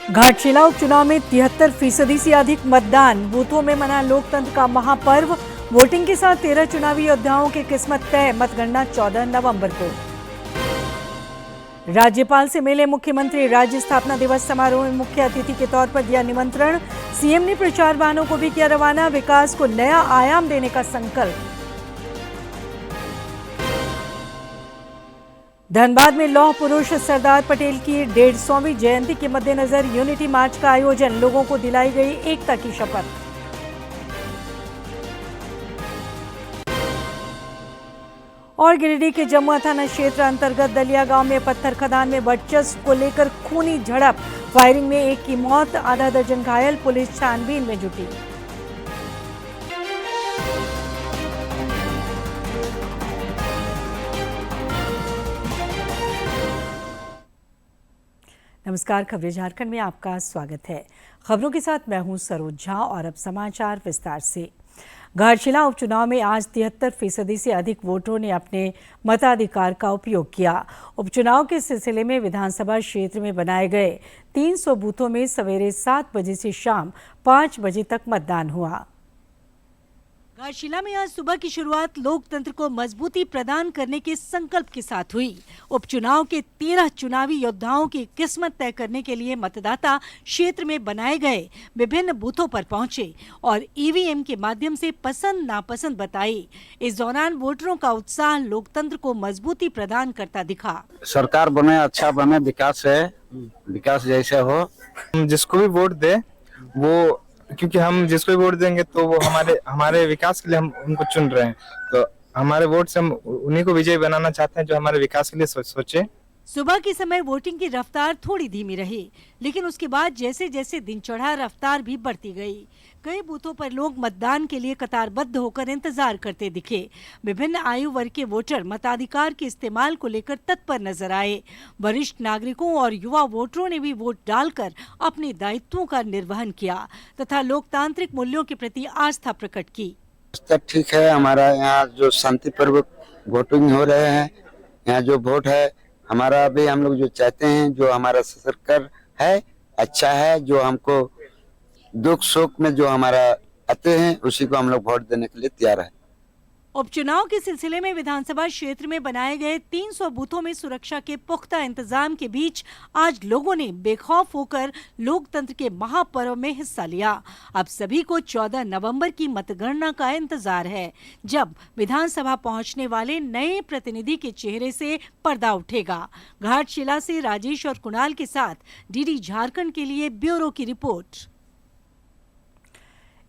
घाटशिला उपचुनाव में 73% से अधिक मतदान। बूथों में मना लोकतंत्र का महापर्व। वोटिंग के साथ 13 चुनावी योद्धाओं की किस्मत तय। मतगणना 14 नवंबर को। राज्यपाल से मिले मुख्यमंत्री। राज्य स्थापना दिवस समारोह में मुख्य अतिथि के तौर पर दिया निमंत्रण। सीएम ने प्रचार वाहनों को भी किया रवाना। विकास को नया आयाम देने का संकल्प। धनबाद में लौह पुरुष सरदार पटेल की 150वीं जयंती के मद्देनजर यूनिटी मार्च का आयोजन। लोगों को दिलाई गई एकता की शपथ। और गिरिडीह के जमुआ थाना क्षेत्र अंतर्गत दलिया गांव में पत्थर खदान में वर्चस्व को लेकर खूनी झड़प। फायरिंग में एक की मौत, आधा दर्जन घायल। पुलिस छानबीन में जुटी। नमस्कार, खबरें झारखंड में आपका स्वागत है। खबरों के साथ मैं हूं सरोज झा और अब समाचार विस्तार से। घाटशिला उपचुनाव में आज 73% से अधिक वोटरों ने अपने मताधिकार का उपयोग किया। उपचुनाव के सिलसिले में विधानसभा क्षेत्र में बनाए गए 300 बूथों में सवेरे 7 बजे से शाम 5 बजे तक मतदान हुआ। घाटशिला में आज सुबह की शुरुआत लोकतंत्र को मजबूती प्रदान करने के संकल्प के साथ हुई। उपचुनाव के 13 चुनावी योद्धाओं की किस्मत तय करने के लिए मतदाता क्षेत्र में बनाए गए विभिन्न बूथों पर पहुंचे और ईवीएम के माध्यम से पसंद नापसंद बताई। इस दौरान वोटरों का उत्साह लोकतंत्र को मजबूती प्रदान करता दिखा। सरकार बने, अच्छा बने, विकास है, विकास जैसे हो। हम जिसको भी वोट दे वो, क्योंकि हम जिसको भी वोट देंगे तो वो हमारे विकास के लिए हम उनको चुन रहे हैं, तो हमारे वोट से हम उन्हीं को विजयी बनाना चाहते हैं जो हमारे विकास के लिए सोचे। सुबह के समय वोटिंग की रफ्तार थोड़ी धीमी रही, लेकिन उसके बाद जैसे जैसे दिन चढ़ा रफ्तार भी बढ़ती गई। कई बूथों पर लोग मतदान के लिए कतारबद्ध होकर इंतजार करते दिखे। विभिन्न आयु वर्ग के वोटर मताधिकार के इस्तेमाल को लेकर तत्पर नजर आए। वरिष्ठ नागरिकों और युवा वोटरों ने भी वोट डालकर अपने दायित्वों का निर्वहन किया तथा लोकतांत्रिक मूल्यों के प्रति आस्था प्रकट की। ठीक है, हमारा यहाँ जो शांतिपूर्वक वोटिंग हो रहे हैं, यहाँ जो वोट है हमारा, अभी हम लोग जो चाहते हैं, जो हमारा सरकार है अच्छा है, जो हमको दुख सुख में जो हमारा आते हैं उसी को हम लोग वोट देने के लिए तैयार है। उपचुनाव के सिलसिले में विधानसभा क्षेत्र में बनाए गए 300 बूथों में सुरक्षा के पुख्ता इंतजाम के बीच आज लोगों ने बेखौफ होकर लोकतंत्र के महापर्व में हिस्सा लिया। अब सभी को 14 नवंबर की मतगणना का इंतजार है, जब विधानसभा पहुंचने वाले नए प्रतिनिधि के चेहरे से पर्दा उठेगा। घाटशिला से राजेश और कुणाल के साथ डीडी झारखंड के लिए ब्यूरो की रिपोर्ट।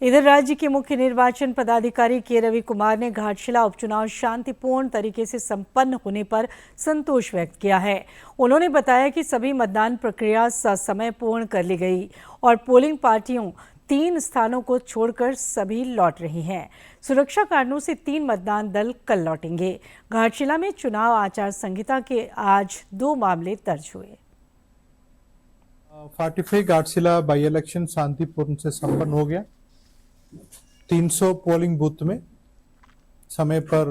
इधर राज्य के मुख्य निर्वाचन पदाधिकारी के रवि कुमार ने घाटशिला उपचुनाव शांतिपूर्ण तरीके से संपन्न होने पर संतोष व्यक्त किया है। उन्होंने बताया कि सभी मतदान प्रक्रिया ससमय पूर्ण कर ली गई और पोलिंग पार्टियों 3 स्थानों को छोड़कर सभी लौट रही हैं। सुरक्षा कारणों से 3 मतदान दल कल लौटेंगे। घाटशिला में चुनाव आचार संहिता के आज 2 मामले दर्ज हुए। 45 घाटशिला बाई इलेक्शन शांतिपूर्ण से संपन्न हो गया। 300 पोलिंग बूथ में समय पर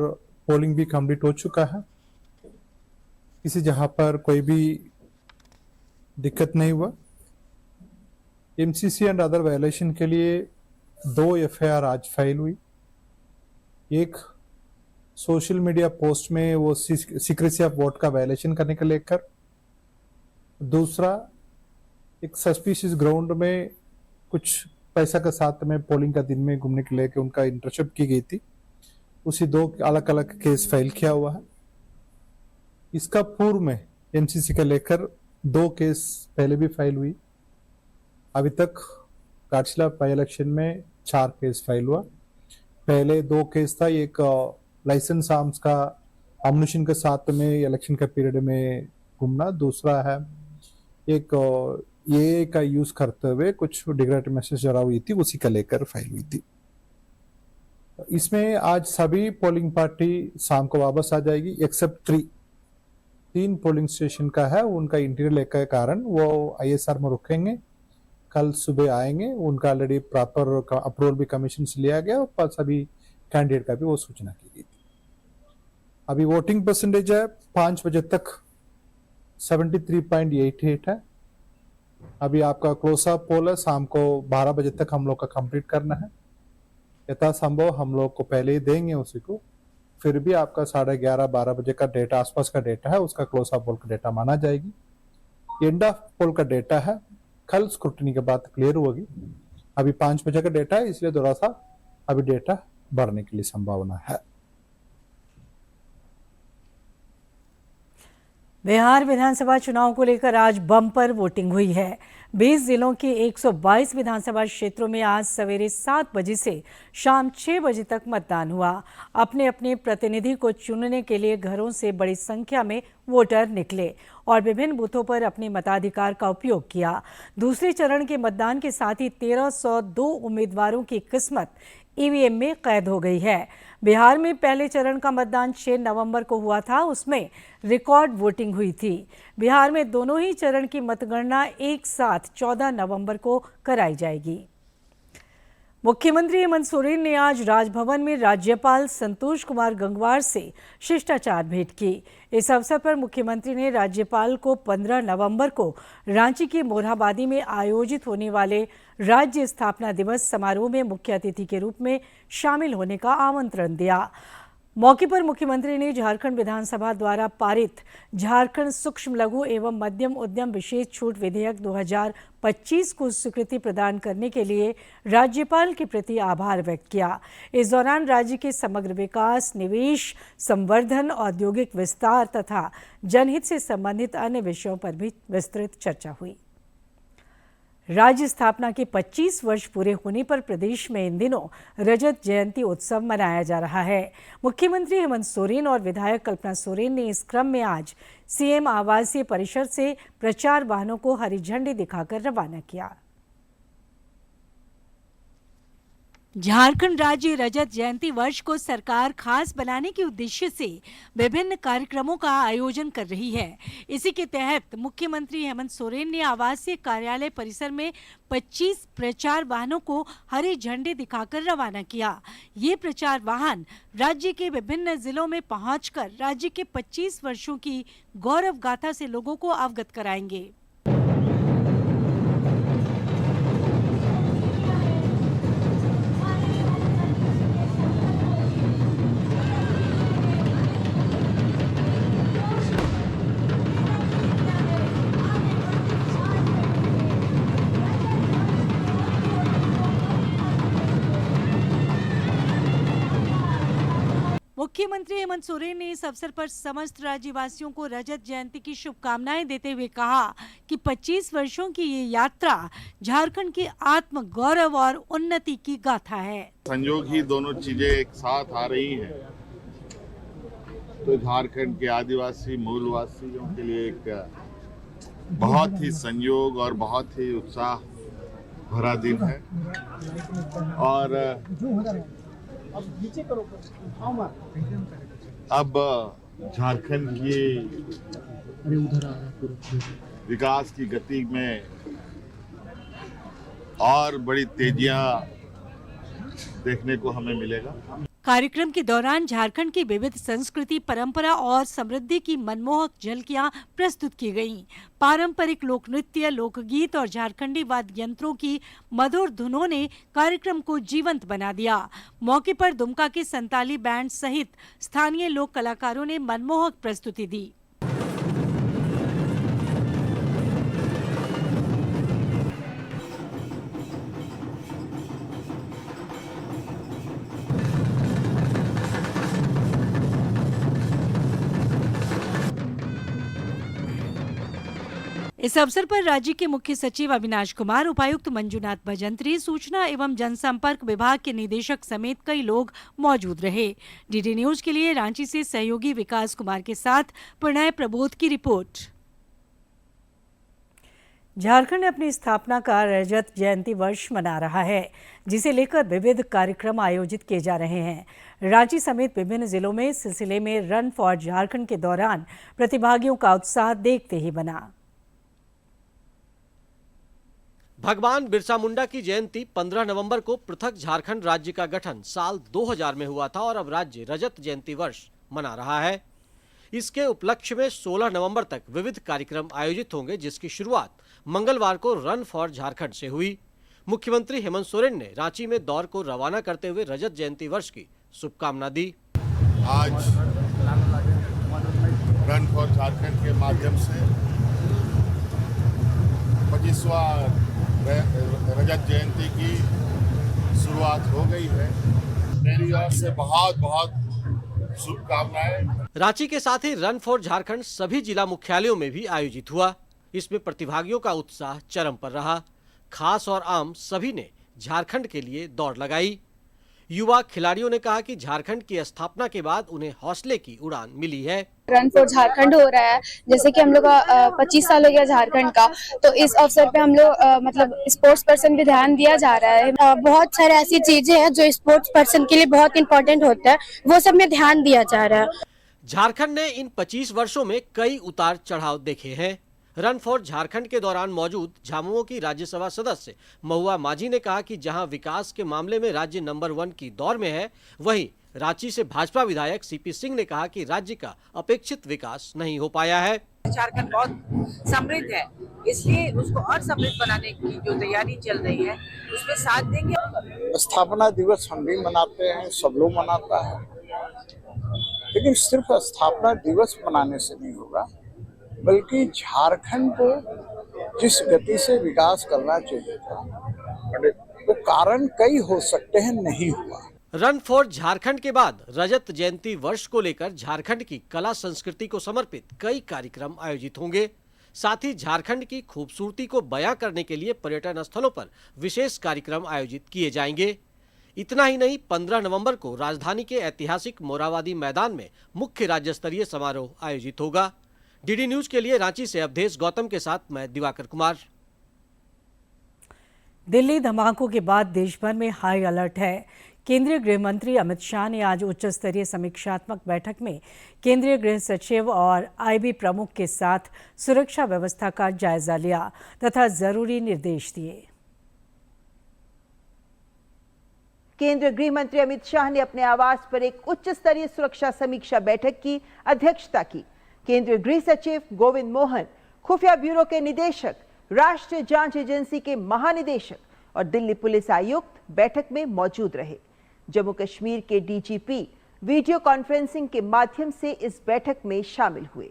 पोलिंग भी कंप्लीट हो चुका है। किसी जहां पर कोई भी दिक्कत नहीं हुआ। एमसीसी एंड अदर वायलेशन के लिए 2 एफआईआर आज फाइल हुई। एक सोशल मीडिया पोस्ट में वो सीक्रेसी ऑफ वोट का वायलेशन करने को लेकर, दूसरा एक सस्पिशियस ग्राउंड में कुछ पैसा के साथ में पोलिंग का दिन में घूमने के लेकर उनका इंटरसेप्ट की गई थी। उसी 2 अलग अलग केस फाइल किया हुआ है। इसका पूर्व में एमसीसी का लेकर 2 केस पहले भी फाइल हुई। अभी तक घाटशिला बाई इलेक्शन में 4 केस फाइल हुआ। पहले 2 केस था, एक लाइसेंस आर्म्स का अम्युनिशन के साथ में इलेक्शन का पीरियड में घूमना, दूसरा है एक ये का यूज करते हुए कुछ डिग्रेडेड मैसेज जरा हुई थी, उसी का लेकर फाइल हुई थी। इसमें आज सभी पोलिंग पार्टी शाम को वापस आ जाएगी, एक्सेप्ट 3 पोलिंग स्टेशन का है, उनका इंटीरियर लेकर के कारण वो आईएसआर में रुकेंगे। कल सुबह आएंगे। उनका ऑलरेडी प्रॉपर अप्रूवल भी कमीशन से लिया गया और सभी कैंडिडेट का भी वो सूचना की गई थी। अभी वोटिंग परसेंटेज है 5 बजे तक 73.88 है। अभी आपका क्लोजअप पोल है, शाम को 12 बजे तक हम लोग का कंप्लीट करना है। यथासंभव हम लोग को पहले ही देंगे उसी को, फिर भी आपका 11:30-12 बजे का डेटा आसपास का डेटा है, उसका क्लोजअप पोल का डेटा माना जाएगी। एंड ऑफ पोल का डेटा है, कल स्क्रूटनी के बाद क्लियर होगी। अभी 5 बजे का डेटा है, इसलिए थोड़ा सा अभी डेटा बढ़ने की संभावना है। बिहार विधानसभा चुनाव को लेकर आज बम्पर वोटिंग हुई है। 20 जिलों के 122 विधानसभा क्षेत्रों में आज सवेरे 7 बजे से शाम 6 बजे तक मतदान हुआ। अपने अपने प्रतिनिधि को चुनने के लिए घरों से बड़ी संख्या में वोटर निकले और विभिन्न बूथों पर अपने मताधिकार का उपयोग किया। दूसरे चरण के मतदान के साथ ही 1302 उम्मीदवारों की किस्मत ईवीएम में कैद हो गई है। बिहार में पहले चरण का मतदान 6 नवंबर को हुआ था, उसमें रिकॉर्ड वोटिंग हुई थी। बिहार में दोनों ही चरण की मतगणना एक साथ 14 नवंबर को कराई जाएगी। मुख्यमंत्री हेमंत सोरेन ने आज राजभवन में राज्यपाल संतोष कुमार गंगवार से शिष्टाचार भेंट की। इस अवसर पर मुख्यमंत्री ने राज्यपाल को 15 नवंबर को रांची के मोरहाबादी में आयोजित होने वाले राज्य स्थापना दिवस समारोह में मुख्य अतिथि के रूप में शामिल होने का आमंत्रण दिया। मौके पर मुख्यमंत्री ने झारखंड विधानसभा द्वारा पारित झारखंड सूक्ष्म लघु एवं मध्यम उद्यम विशेष छूट विधेयक 2025 को स्वीकृति प्रदान करने के लिए राज्यपाल के प्रति आभार व्यक्त किया। इस दौरान राज्य के समग्र विकास, निवेश, संवर्धन, औद्योगिक विस्तार तथा जनहित से संबंधित अन्य विषयों पर भी विस्तृत चर्चा हुई। राज्य स्थापना के 25 वर्ष पूरे होने पर प्रदेश में इन दिनों रजत जयंती उत्सव मनाया जा रहा है। मुख्यमंत्री हेमंत सोरेन और विधायक कल्पना सोरेन ने इस क्रम में आज सीएम आवासीय परिसर से प्रचार वाहनों को हरी झंडी दिखाकर रवाना किया। झारखंड राज्य रजत जयंती वर्ष को सरकार खास बनाने के उद्देश्य से विभिन्न कार्यक्रमों का आयोजन कर रही है। इसी के तहत मुख्यमंत्री हेमंत सोरेन ने आवासीय कार्यालय परिसर में 25 प्रचार वाहनों को हरी झंडी दिखाकर रवाना किया। ये प्रचार वाहन राज्य के विभिन्न जिलों में पहुंचकर राज्य के 25 वर्षों की गौरव गाथा से लोगों को अवगत कराएंगे। मुख्यमंत्री हेमंत सोरेन ने इस अवसर पर समस्त राज्यवासियों को रजत जयंती की शुभकामनाएं देते हुए कहा कि 25 वर्षों की ये यात्रा झारखंड के आत्म गौरव और उन्नति की गाथा है। संयोग ही दोनों चीजें एक साथ आ रही हैं, तो झारखंड के आदिवासी मूलवासियों के लिए एक बहुत ही संयोग और बहुत ही उत्साह भरा दिन है। और अब झारखंड की विकास की गति में और बड़ी तेजियां देखने को हमें मिलेगा। कार्यक्रम के दौरान झारखंड की विविध संस्कृति, परंपरा और समृद्धि की मनमोहक झलकियां प्रस्तुत की गईं। पारंपरिक लोक नृत्य, लोकगीत और झारखंडी वाद्य यंत्रों की मधुर धुनों ने कार्यक्रम को जीवंत बना दिया। मौके पर दुमका के संताली बैंड सहित स्थानीय लोक कलाकारों ने मनमोहक प्रस्तुति दी। इस अवसर पर राज्य के मुख्य सचिव अविनाश कुमार, उपायुक्त मंजुनाथ भजंत्री, सूचना एवं जनसंपर्क विभाग के निदेशक समेत कई लोग मौजूद रहे। डीडी न्यूज के लिए रांची से सहयोगी विकास कुमार के साथ प्रणय प्रबोध की रिपोर्ट। झारखंड अपनी स्थापना का रजत जयंती वर्ष मना रहा है, जिसे लेकर विविध कार्यक्रम आयोजित किए जा रहे हैं। रांची समेत विभिन्न जिलों में इस सिलसिले में रन फॉर झारखंड के दौरान प्रतिभागियों का उत्साह देखते ही बना। भगवान बिरसा मुंडा की जयंती 15 नवंबर को पृथक झारखंड राज्य का गठन साल 2000 में हुआ था और अब राज्य रजत जयंती वर्ष मना रहा है। इसके उपलक्ष्य में 16 नवंबर तक विविध कार्यक्रम आयोजित होंगे, जिसकी शुरुआत मंगलवार को रन फॉर झारखंड से हुई। मुख्यमंत्री हेमंत सोरेन ने रांची में दौड़ को रवाना करते हुए रजत जयंती वर्ष की शुभकामना दी। आज रन फॉर झारखंड के माध्यम से 25वां रजत जयंती की शुरुआत हो गई है। मेरी ओर से बहुत बहुत शुभकामनाएं। रांची के साथ ही रन फॉर झारखंड सभी जिला मुख्यालयों में भी आयोजित हुआ। इसमें प्रतिभागियों का उत्साह चरम पर रहा। खास और आम सभी ने झारखंड के लिए दौड़ लगाई। युवा खिलाड़ियों ने कहा कि झारखंड की स्थापना के बाद उन्हें हौसले की उड़ान मिली है। रन फॉर झारखंड हो रहा है, जैसे कि हम लोग का 25 साल हो गया झारखंड का, तो इस अवसर पे हम लोग मतलब स्पोर्ट्स पर्सन भी ध्यान दिया जा रहा है। बहुत सारे ऐसी चीजें हैं जो स्पोर्ट्स पर्सन के लिए बहुत इंपॉर्टेंट होता है, वो सब में ध्यान दिया जा रहा है। झारखंड ने इन 25 वर्षों में कई उतार चढ़ाव देखे हैं। रन फॉर झारखंड के दौरान मौजूद झामुमो की राज्यसभा सदस्य महुआ माझी ने कहा कि जहां विकास के मामले में राज्य नंबर 1 की दौर में है, वहीं रांची से भाजपा विधायक सीपी सिंह ने कहा कि राज्य का अपेक्षित विकास नहीं हो पाया है। झारखंड बहुत समृद्ध है, इसलिए उसको और समृद्ध बनाने की जो तैयारी चल रही है उसमें साथ देंगे। स्थापना दिवस हम भी मनाते हैं, सब लोग मनाता है, लेकिन सिर्फ स्थापना दिवस मनाने से नहीं होगा, बल्कि झारखंड को जिस गति से विकास करना चाहिए था, वो कारण कई हो सकते हैं, नहीं हुआ। रन फॉर झारखंड के बाद रजत जयंती वर्ष को लेकर झारखंड की कला संस्कृति को समर्पित कई कार्यक्रम आयोजित होंगे। साथ ही झारखंड की खूबसूरती को बयां करने के लिए पर्यटन स्थलों पर विशेष कार्यक्रम आयोजित किए जाएंगे। इतना ही नहीं, 15 नवंबर को राजधानी के ऐतिहासिक मोराबादी मैदान में मुख्य राज्य स्तरीय समारोह आयोजित होगा। डीडी न्यूज के लिए रांची से अवधेश गौतम के साथ मैं दिवाकर कुमार। दिल्ली धमाकों के बाद देश भर में हाई अलर्ट है। केंद्रीय गृह मंत्री अमित शाह ने आज उच्च स्तरीय समीक्षात्मक बैठक में केंद्रीय गृह सचिव और आईबी प्रमुख के साथ सुरक्षा व्यवस्था का जायजा लिया तथा जरूरी निर्देश दिए। केंद्रीय गृह मंत्री अमित शाह ने अपने आवास पर एक उच्च स्तरीय सुरक्षा समीक्षा बैठक की अध्यक्षता की। केंद्रीय गृह सचिव गोविंद मोहन, खुफिया ब्यूरो के निदेशक, राष्ट्रीय जांच एजेंसी के महानिदेशक और दिल्ली पुलिस आयुक्त बैठक में मौजूद रहे। जम्मू कश्मीर के डीजीपी वीडियो कॉन्फ्रेंसिंग के माध्यम से इस बैठक में शामिल हुए।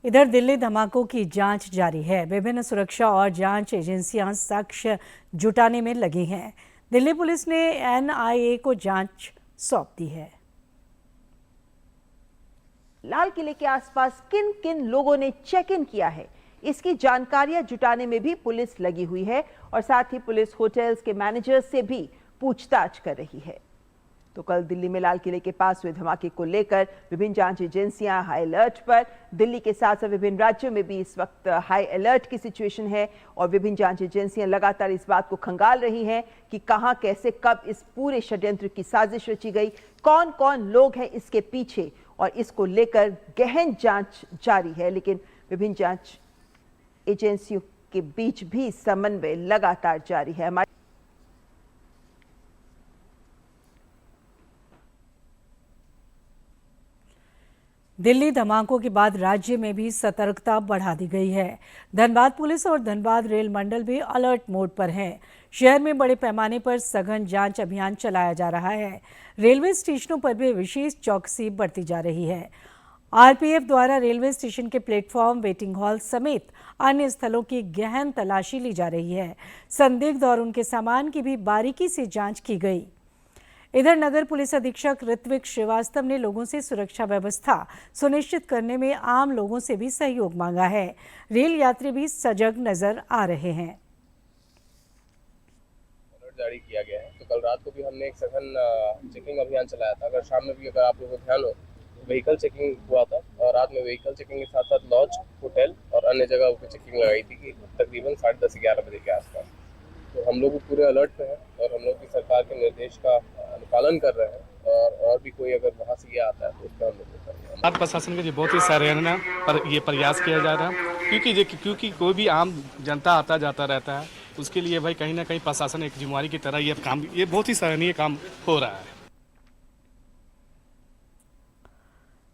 इधर दिल्ली धमाकों की जांच जारी है। विभिन्न सुरक्षा और जांच एजेंसियां साक्ष्य जुटाने में लगी हैं। दिल्ली पुलिस ने एनआईए को जांच सौंप दी है। लाल किले के आसपास किन किन लोगों ने चेक इन किया है, इसकी जानकारियां जुटाने में भी पुलिस लगी हुई है और साथ ही पुलिस होटल्स के मैनेजर्स से भी पूछताछ कर रही है। तो कल दिल्ली में लाल किले के पास हुए धमाके को लेकर विभिन्न जांच एजेंसियां हाई अलर्ट पर। दिल्ली के साथ साथ विभिन्न राज्यों में भी इस वक्त हाई अलर्ट की सिचुएशन है और विभिन्न जांच एजेंसियां लगातार इस बात को खंगाल रही हैं कि कहां, कैसे, कब इस पूरे षड्यंत्र की साजिश रची गई, कौन कौन लोग हैं इसके पीछे, और इसको लेकर गहन जांच जारी है। लेकिन विभिन्न जांच एजेंसियों के बीच भी समन्वय लगातार जारी है। दिल्ली धमाकों के बाद राज्य में भी सतर्कता बढ़ा दी गई है। धनबाद पुलिस और धनबाद रेल मंडल भी अलर्ट मोड पर हैं। शहर में बड़े पैमाने पर सघन जांच अभियान चलाया जा रहा है। रेलवे स्टेशनों पर भी विशेष चौकसी बरती जा रही है। आरपीएफ द्वारा रेलवे स्टेशन के प्लेटफॉर्म, वेटिंग हॉल समेत अन्य स्थलों की गहन तलाशी ली जा रही है। संदिग्ध और उनके सामान की भी बारीकी से जांच की गई। इधर नगर पुलिस अधीक्षक ऋत्विक श्रीवास्तव ने लोगों से सुरक्षा व्यवस्था सुनिश्चित करने में आम लोगों से भी सहयोग मांगा है। रेल यात्री भी सजग नजर आ रहे हैं। अलर्ट जारी किया गया है। तो कल रात को भी हमने एक सघन चेकिंग अभियान चलाया था। अगर शाम में भी अगर आप लोगों को ध्यान हो, व्हीकल चेकिंग हुआ था और रात में व्हीकल चेकिंग के साथ साथ लॉज, होटल और अन्य जगहों पर चेकिंग लगाई थी तकरीबन 10:30-11 बजे के आसपास। तो हम लोग पूरे अलर्ट पे हैं और हम लोग की सरकार के निर्देश का अनुपालन कर रहे हैं और भी कोई अगर वहाँ से ये आता है तो उसका हम लोग राज्य प्रशासन का बहुत ही सराहनीय पर ये प्रयास किया जा रहा है, क्योंकि कोई भी आम जनता आता जाता रहता है, उसके लिए भाई कहीं ना कहीं प्रशासन एक जिम्मेवारी की तरह ये बहुत ही सराहनीय काम हो रहा है।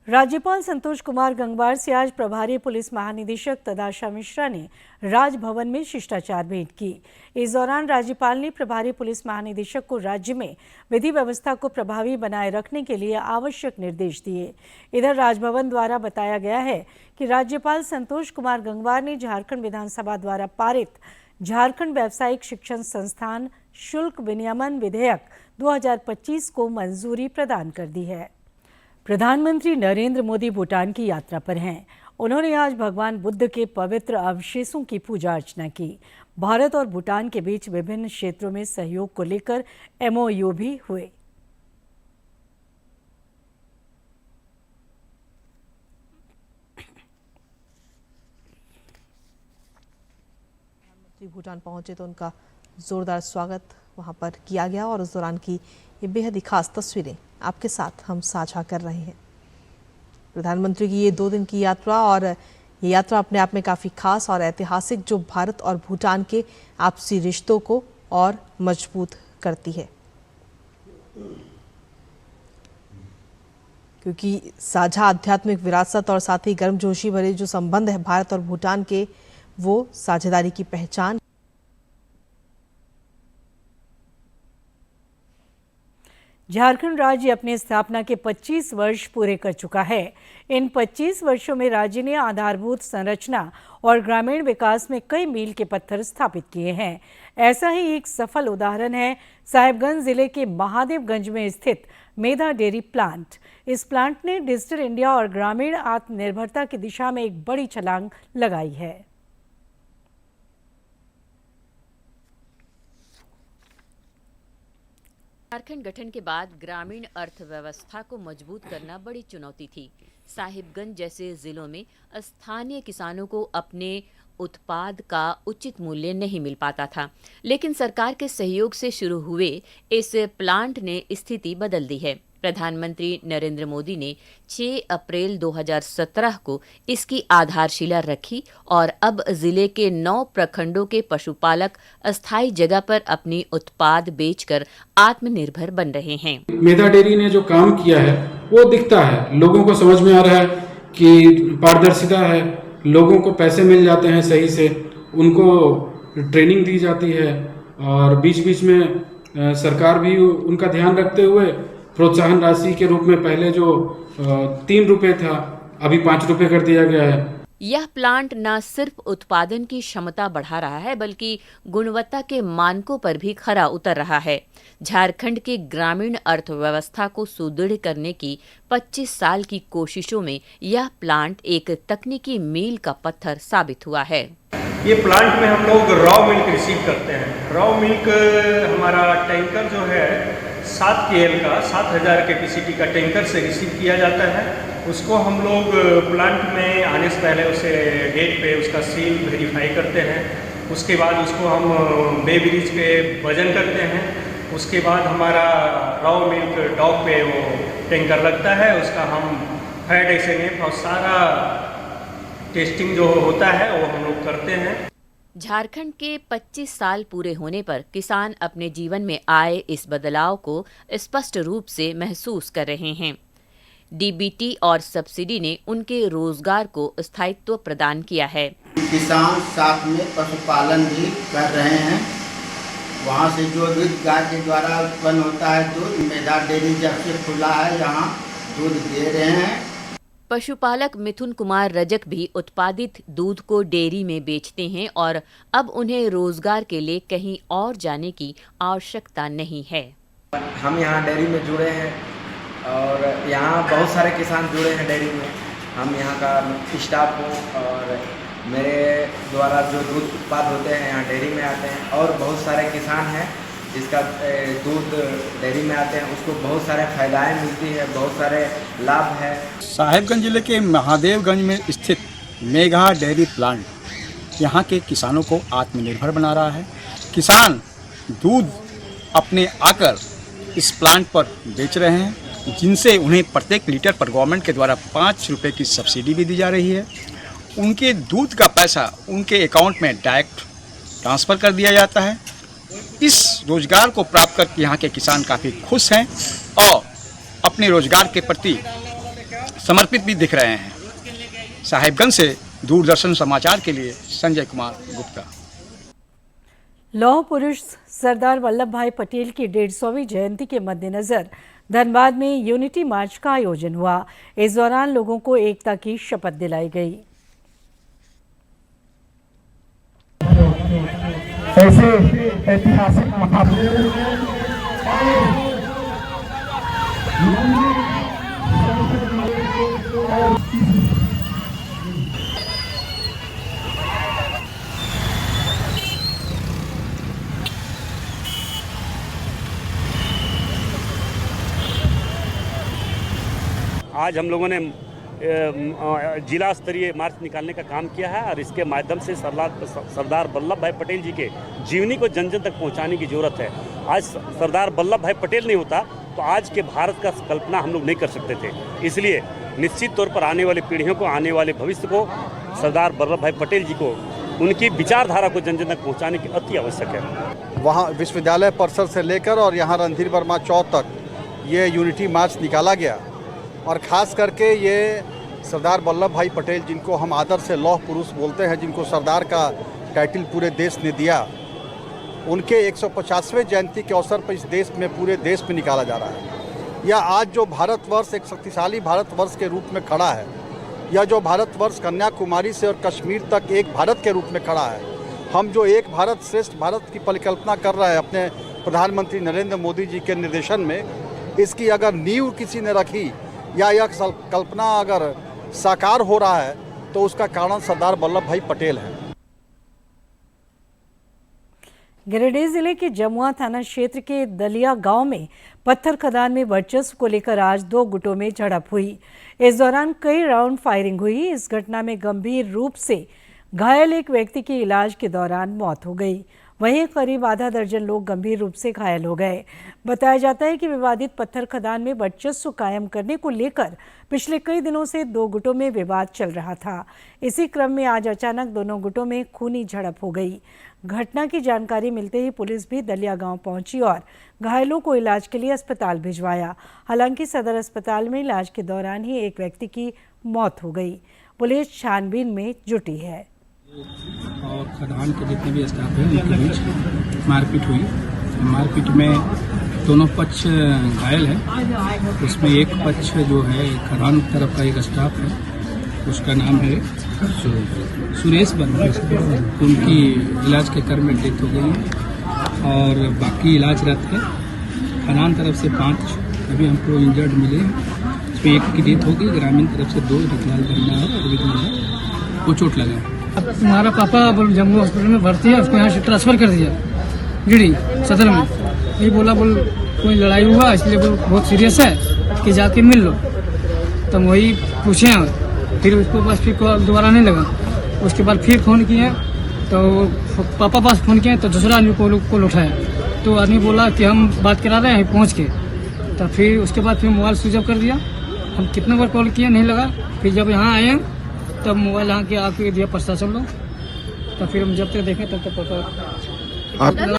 राज्यपाल संतोष कुमार गंगवार से आज प्रभारी पुलिस महानिदेशक तदाशा मिश्रा ने राजभवन में शिष्टाचार भेंट की। इस दौरान राज्यपाल ने प्रभारी पुलिस महानिदेशक को राज्य में विधि व्यवस्था को प्रभावी बनाए रखने के लिए आवश्यक निर्देश दिए। इधर राजभवन द्वारा बताया गया है कि राज्यपाल संतोष कुमार गंगवार ने झारखंड विधानसभा द्वारा पारित झारखंड व्यावसायिक शिक्षण संस्थान शुल्क विनियमन विधेयक 2025 को मंजूरी प्रदान कर दी है। प्रधानमंत्री नरेंद्र मोदी भूटान की यात्रा पर हैं। उन्होंने आज भगवान बुद्ध के पवित्र अवशेषों की पूजा अर्चना की। भारत और भूटान के बीच विभिन्न क्षेत्रों में सहयोग को लेकर MOU भी हुए। भूटान पहुंचे तो उनका जोरदार स्वागत वहां पर किया गया और उस दौरान की ये बेहद ही खास तस्वीरें आपके साथ हम साझा कर रहे हैं। प्रधानमंत्री की ये 2 दिन की यात्रा और ये यात्रा अपने आप में काफ़ी खास और ऐतिहासिक, जो भारत और भूटान के आपसी रिश्तों को और मजबूत करती है, क्योंकि साझा आध्यात्मिक विरासत और साथ ही गर्मजोशी भरे जो संबंध है भारत और भूटान के, वो साझेदारी की पहचान। झारखंड राज्य अपनी स्थापना के 25 वर्ष पूरे कर चुका है। इन 25 वर्षों में राज्य ने आधारभूत संरचना और ग्रामीण विकास में कई मील के पत्थर स्थापित किए हैं। ऐसा ही एक सफल उदाहरण है साहिबगंज जिले के महादेवगंज में स्थित मेधा डेयरी प्लांट। इस प्लांट ने डिजिटल इंडिया और ग्रामीण आत्मनिर्भरता की दिशा में एक बड़ी छलांग लगाई है। झारखंड गठन के बाद ग्रामीण अर्थव्यवस्था को मजबूत करना बड़ी चुनौती थी। साहिबगंज जैसे जिलों में स्थानीय किसानों को अपने उत्पाद का उचित मूल्य नहीं मिल पाता था, लेकिन सरकार के सहयोग से शुरू हुए इस प्लांट ने स्थिति बदल दी है। प्रधानमंत्री नरेंद्र मोदी ने 6 अप्रैल 2017 को इसकी आधारशिला रखी और अब जिले के 9 प्रखंडों के पशुपालक अस्थायी जगह पर अपनी उत्पाद बेचकर आत्मनिर्भर बन रहे हैं। मेधा डेयरी ने जो काम किया है वो दिखता है, लोगों को समझ में आ रहा है कि पारदर्शिता है, लोगों को पैसे मिल जाते हैं सही से, उनको ट्रेनिंग दी जाती है और बीच बीच में सरकार भी उनका ध्यान रखते हुए प्रोत्साहन राशि के रूप में पहले जो 3 रुपए था अभी 5 रुपए कर दिया गया है। यह प्लांट न सिर्फ उत्पादन की क्षमता बढ़ा रहा है, बल्कि गुणवत्ता के मानकों पर भी खरा उतर रहा है। झारखंड की ग्रामीण अर्थव्यवस्था को सुदृढ़ करने की 25 साल की कोशिशों में यह प्लांट एक तकनीकी मील का पत्थर साबित हुआ है। ये प्लांट में हम लोग रॉ मिल्क रिसीव करते हैं। रॉ मिल्क हमारा टैंकर जो है 7 KL का 7000 कैपेसिटी का टैंकर से रिसीव किया जाता है। उसको हम लोग प्लांट में आने से पहले उसे गेट पे उसका सील वेरीफाई करते हैं। उसके बाद उसको हम बे ब्रिज पे वजन करते हैं। उसके बाद हमारा रॉ मिल्क डॉक पे वो टैंकर लगता है, उसका हम फैट SNF और सारा टेस्टिंग जो होता है वो हम लोग करते हैं। झारखंड के 25 साल पूरे होने पर किसान अपने जीवन में आए इस बदलाव को स्पष्ट रूप से महसूस कर रहे हैं। DBT और सब्सिडी ने उनके रोजगार को स्थायित्व प्रदान किया है। किसान साथ में पशुपालन भी कर रहे हैं। वहाँ से जो दूध गाय के द्वारा उत्पन्न होता है दूध, मेधा डेयरी जब से खुला है यहाँ दूध दे रहे हैं। पशुपालक मिथुन कुमार रजक भी उत्पादित दूध को डेयरी में बेचते हैं और अब उन्हें रोजगार के लिए कहीं और जाने की आवश्यकता नहीं है। हम यहाँ डेयरी में जुड़े हैं और यहाँ बहुत सारे किसान जुड़े हैं डेयरी में। हम यहाँ का स्टाफ हूँ और मेरे द्वारा जो दूध उत्पाद होते हैं यहाँ डेयरी में आते हैं और बहुत सारे किसान हैं जिसका दूध डेयरी में आते हैं, उसको बहुत सारे फायदाएं मिलती है, बहुत सारे लाभ है। साहिबगंज जिले के महादेवगंज में स्थित मेघा डेयरी प्लांट यहाँ के किसानों को आत्मनिर्भर बना रहा है। किसान दूध अपने आकर इस प्लांट पर बेच रहे हैं, जिनसे उन्हें प्रत्येक लीटर पर गवर्नमेंट के द्वारा 5 रुपये की सब्सिडी भी दी जा रही है। उनके दूध का पैसा उनके अकाउंट में डायरेक्ट ट्रांसफ़र कर दिया जाता है। इस रोज़गार को प्राप्त करके यहाँ के किसान काफ़ी खुश हैं और अपने रोज़गार के प्रति समर्पित भी दिख रहे हैं। साहिबगंज से दूरदर्शन समाचार के लिए संजय कुमार गुप्ता। लौह पुरुष सरदार वल्लभ भाई पटेल की 150वीं जयंती के मद्देनजर धनबाद में यूनिटी मार्च का आयोजन हुआ। इस दौरान लोगों को एकता की शपथ दिलाई गई। ऐसे ऐतिहासिक महापुरुष आज हम लोगों ने जिला स्तरीय मार्च निकालने का काम किया है और इसके माध्यम से सरदार वल्लभ भाई पटेल जी के जीवनी को जन जन तक पहुंचाने की जरूरत है। आज सरदार वल्लभ भाई पटेल नहीं होता तो आज के भारत का कल्पना हम लोग नहीं कर सकते थे। इसलिए निश्चित तौर पर आने वाली पीढ़ियों को, आने वाले भविष्य को सरदार वल्लभ भाई पटेल जी को, उनकी विचारधारा को जन जन तक पहुँचाने की अति आवश्यक है। वहाँ विश्वविद्यालय परिसर से लेकर और यहाँ रणधीर वर्मा चौक तक ये यूनिटी मार्च निकाला गया और ख़ास करके ये सरदार वल्लभ भाई पटेल, जिनको हम आदर से लौह पुरुष बोलते हैं, जिनको सरदार का टाइटल पूरे देश ने दिया, उनके 150वें जयंती के अवसर पर इस देश में, पूरे देश में निकाला जा रहा है। यह आज जो भारतवर्ष एक शक्तिशाली भारतवर्ष के रूप में खड़ा है, यह जो भारतवर्ष कन्याकुमारी से और कश्मीर तक एक भारत के रूप में खड़ा है, हम जो एक भारत श्रेष्ठ भारत की परिकल्पना कर रहे हैं अपने प्रधानमंत्री नरेंद्र मोदी जी के निर्देशन में, इसकी अगर नींव किसी ने रखी या यह कल्पना अगर साकार हो रहा है तो उसका कारण सरदार वल्लभ भाई पटेल हैं। गिरिडीह जिले के जमुआ थाना क्षेत्र के दलिया गांव में पत्थर खदान में वर्चस्व को लेकर आज 2 गुटों में झड़प हुई। इस दौरान कई राउंड फायरिंग हुई। इस घटना में गंभीर रूप से घायल एक व्यक्ति की इलाज के दौरान मौत हो गई। वहीं करीब आधा दर्जन लोग गंभीर रूप से घायल हो गए। बताया जाता है कि विवादित पत्थर खदान में वर्चस्व कायम करने को लेकर पिछले कई दिनों से 2 गुटों में विवाद चल रहा था। इसी क्रम में आज अचानक दोनों गुटों में खूनी झड़प हो गई। घटना की जानकारी मिलते ही पुलिस भी दलिया गांव पहुंची और घायलों को इलाज के लिए अस्पताल भिजवाया। हालांकि सदर अस्पताल में इलाज के दौरान ही एक व्यक्ति की मौत हो गई। पुलिस छानबीन में जुटी है। और खदान के जितने भी स्टाफ हैं उनके बीच मारपीट हुई। मारपीट में दोनों पक्ष घायल है। उसमें एक पक्ष जो है खदान तरफ का एक स्टाफ है, उसका नाम है सुरेश वर्मा, उनकी इलाज के क्रम में डेथ हो गई है और बाकी इलाजरत है। खदान तरफ से 5 अभी हमको इंजर्ड मिले, इसमें एक की डेथ हो गई। ग्रामीण तरफ से 2 रतलाल वर्मा है, अरविंद वर्मा को चोट लगा है। तुम्हारा पापा जम्मू हॉस्पिटल में भर्ती है, उसको यहाँ से ट्रांसफर कर दिया गिरिडीह सदर में। ये बोला कोई लड़ाई हुआ इसलिए बहुत सीरियस है कि जाके मिल लो। तब वही पूछे हैं, फिर उसको पास फिर दोबारा नहीं लगा। उसके बाद फिर फ़ोन किए तो पापा पास फ़ोन किए तो दूसरा आदमी को उठाया तो आदमी बोला कि हम बात करा रहे हैं पहुँच के। तो फिर उसके बाद फिर मोबाइल स्विच ऑफ कर दिया। हम कितने बार कॉल किए नहीं लगा। फिर जब यहाँ आए तब मोबाइल यहाँ के आके दिया प्रशासन लोग। तो फिर हम जब तक देखें तब तक पता।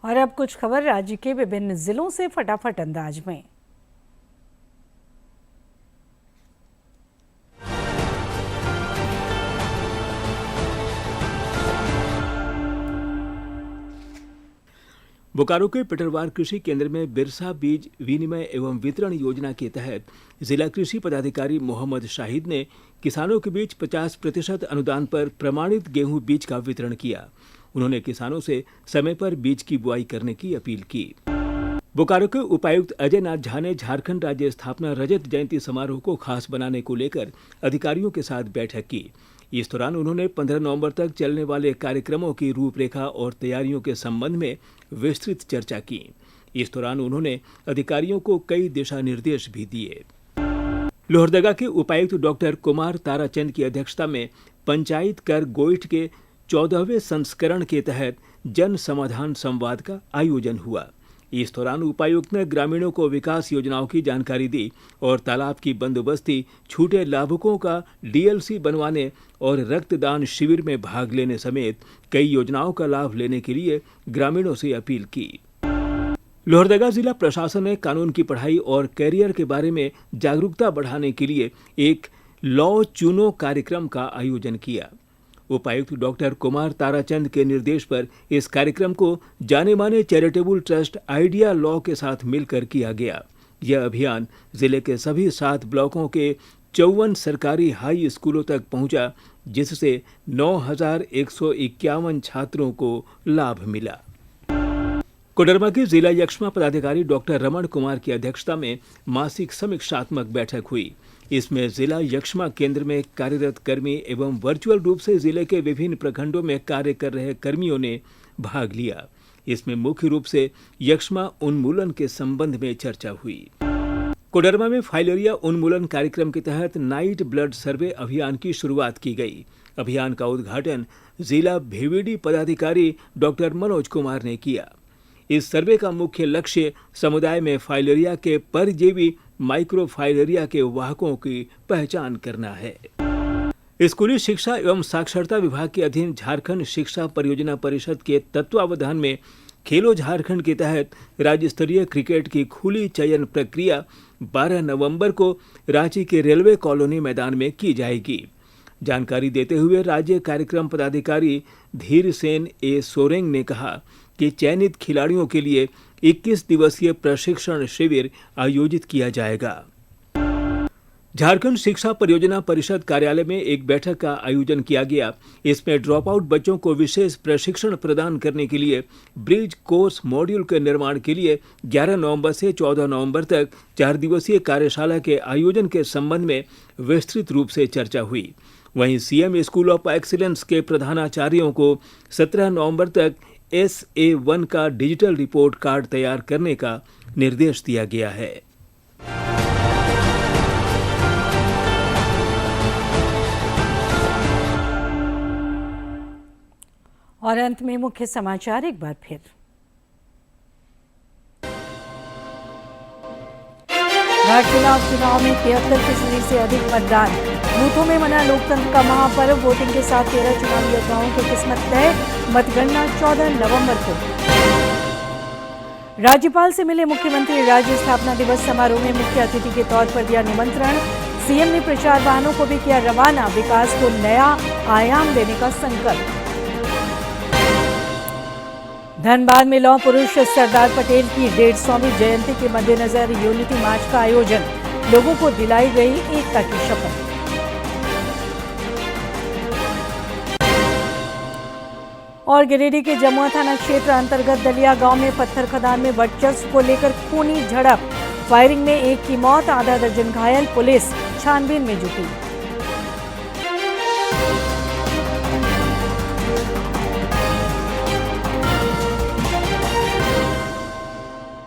और अब कुछ खबर राज्य के विभिन्न जिलों से फटाफट अंदाज में। बोकारो के पिटरवार कृषि केंद्र में बिरसा बीज विनिमय एवं वितरण योजना के तहत जिला कृषि पदाधिकारी मोहम्मद शाहिद ने किसानों के बीच 50% अनुदान पर प्रमाणित गेहूं बीज का वितरण किया। उन्होंने किसानों से समय पर बीज की बुआई करने की अपील की। बोकारो के उपायुक्त अजय नाथ झा ने झारखंड राज्य स्थापना रजत जयंती समारोह को खास बनाने को लेकर अधिकारियों के साथ बैठक की। इस दौरान उन्होंने 15 नवंबर तक चलने वाले कार्यक्रमों की रूपरेखा और तैयारियों के संबंध में विस्तृत चर्चा की। इस दौरान उन्होंने अधिकारियों को कई दिशा निर्देश भी दिए। लोहरदगा के उपायुक्त डॉक्टर कुमार ताराचंद की अध्यक्षता में पंचायत कर गोइठ के 14वें संस्करण के तहत जन समाधान संवाद का आयोजन हुआ। इस दौरान उपायुक्त ने ग्रामीणों को विकास योजनाओं की जानकारी दी और तालाब की बंदोबस्ती, छूटे लाभुकों का डीएलसी बनवाने और रक्तदान शिविर में भाग लेने समेत कई योजनाओं का लाभ लेने के लिए ग्रामीणों से अपील की। लोहरदगा जिला प्रशासन ने कानून की पढ़ाई और कैरियर के बारे में जागरूकता बढ़ाने के लिए एक लॉ चुनो कार्यक्रम का आयोजन किया। उपायुक्त डॉक्टर कुमार ताराचंद के निर्देश पर इस कार्यक्रम को जाने माने चैरिटेबल ट्रस्ट आइडिया लॉ के साथ मिलकर किया गया। यह अभियान जिले के सभी 7 ब्लॉकों के 54 सरकारी हाई स्कूलों तक पहुंचा, जिससे 9,151 छात्रों को लाभ मिला। कोडरमा के जिला यक्ष्मा पदाधिकारी डॉक्टर रमन कुमार की अध्यक्षता में मासिक समीक्षात्मक बैठक हुई। इसमें जिला यक्ष्मा केंद्र में कार्यरत कर्मी एवं वर्चुअल रूप से जिले के विभिन्न प्रखंडों में कार्य कर रहे कर्मियों ने भाग लिया। इसमें मुख्य रूप से यक्ष्मा उन्मूलन के संबंध में चर्चा हुई। कोडरमा में फाइलेरिया उन्मूलन कार्यक्रम के तहत नाइट ब्लड सर्वे अभियान की शुरुआत की गई। अभियान का उद्घाटन जिला भेविडी पदाधिकारी डॉक्टर मनोज कुमार ने किया। इस सर्वे का मुख्य लक्ष्य समुदाय में फाइलेरिया के परजीवी माइक्रोफाइलेरिया के वाहकों की पहचान करना है। स्कूली शिक्षा एवं साक्षरता विभाग के अधीन झारखंड शिक्षा परियोजना परिषद के तत्वावधान में खेलो झारखंड के तहत राज्य स्तरीय क्रिकेट की खुली चयन प्रक्रिया 12 नवंबर को रांची के रेलवे कॉलोनी मैदान में की जाएगी। जानकारी देते हुए राज्य कार्यक्रम पदाधिकारी धीर सेन ए सोरेंग ने कहा कि चयनित खिलाड़ियों के लिए 21 दिवसीय प्रशिक्षण शिविर आयोजित किया जाएगा। झारखंड शिक्षा परियोजना परिषद कार्यालय में एक बैठक का आयोजन किया गया। इसमें ड्रॉप आउट बच्चों को विशेष प्रशिक्षण प्रदान करने के लिए ब्रिज कोर्स मॉड्यूल के निर्माण के लिए 11 नवंबर से 14 नवंबर तक 4 दिवसीय कार्यशाला के आयोजन के संबंध में विस्तृत रूप से चर्चा हुई। वहीं सीएम स्कूल ऑफ एक्सीलेंस के प्रधानाचार्यों को 17 नवंबर तक SA1 का डिजिटल रिपोर्ट कार्ड तैयार करने का निर्देश दिया गया है। और अंत में मुख्य समाचार एक बार फिर। घाटशिला उपचुनाव में 73% से अधिक मतदान। बूथों में मना लोकतंत्र का महापर्व। वोटिंग के साथ 13 चुनावी योद्धाओं की किस्मत तय। मतगणना 14 नवंबर को। राज्यपाल से मिले मुख्यमंत्री। राज्य स्थापना दिवस समारोह में मुख्य अतिथि के तौर पर दिया निमंत्रण। सीएम ने प्रचार वाहनों को भी किया रवाना। विकास को नया आयाम देने का संकल्प। धनबाद में लौह पुरुष सरदार पटेल की 150वीं जयंती के मद्देनजर यूनिटी मार्च का आयोजन। लोगों को दिलाई गई एकता की शपथ। और गिरिडीह के जमुआ थाना क्षेत्र अंतर्गत दलिया गांव में पत्थर खदान में वर्चस्व को लेकर खूनी झड़प। फायरिंग में एक की मौत, आधा दर्जन घायल। पुलिस छानबीन में जुटी।